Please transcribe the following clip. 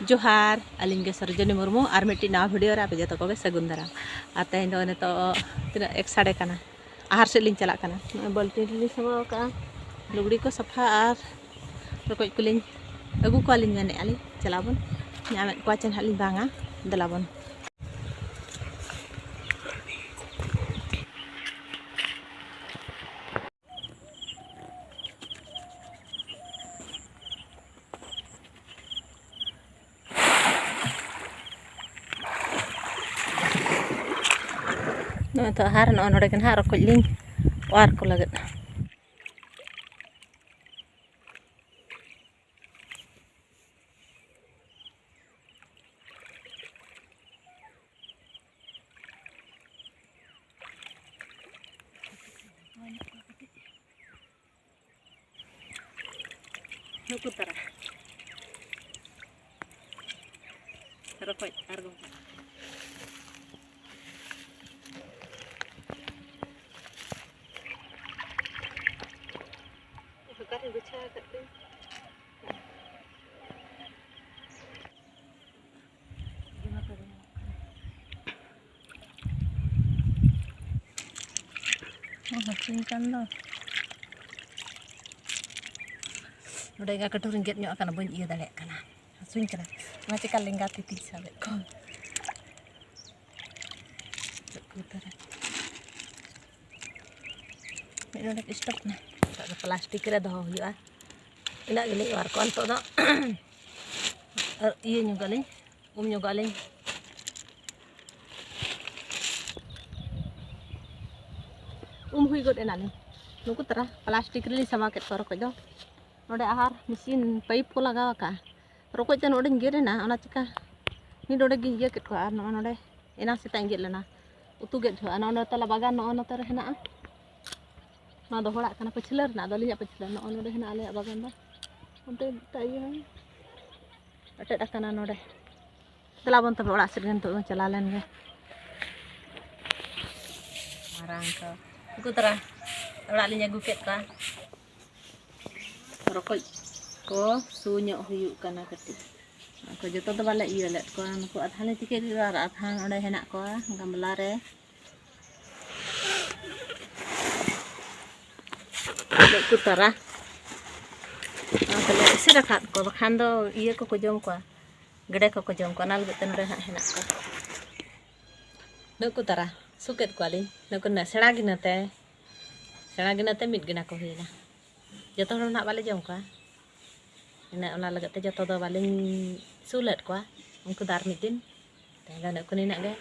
जोहार अलिंगे सरजनी मुर्मू और मिट्टी नवा वीडियो रे आप जो सगुन दाराम और तेज तो तीना एक साढ़े आहार से चला बाल्टी ली समा का लुगड़ी को सफा और रकोज को अगू को मेने चलाबन नाम को चेन हाली बांगा दलाबन तो आहार नोड़े के रकोज लिंग और को लगत नुकु तरा रकोज आरगो Bukan baca kata. Hasilkan lo. Udah gak ketur ringgit nyok akan bunyi iya dalek kana. Swing kana. Macam kalian gak titik sabek kau. Putar. Ini udah stop nah. Plastik रे दो हुआ इना गले और कोन तो दो ये नुगले नुगले हुई गड एनाले नुकु तरा प्लास्टिक रे समा के रको दो नोडे आहार मशीन पाइप को लगावा का रको जन नोडे गिरे ना ओना चिका नि नोडे गिये के को नोडे एना सेता गिर लेना उतु गे छो ना तला बागान नो तरे हेना ना दो हड़ा kana पछलर ना दलिया पछलर नो नोडे हेना आले बागान दा उनते ताइया अटे डकना नोडे चला बन तब ओड़ा सेन तो चला लेन गे मारांग का कुतरा ओड़ा लिन अगु केत का रकोज को सुन्यो हुयु kana कति को जतो तो बाले इयो लेट को नको आधाने तिके आर आधान ओडे हेना को गमला रे कुतरा kalau isi rakat ko bakan do iya ko jom ko gede ko jom ko nal beten re henak ko no kutara suket ko ali no ko na sera ginate mit gina ko hina joto hor nak bale jom ko ina ona lagate joto do bale sulet ko unku dar mitin tengga no ko ni nak ge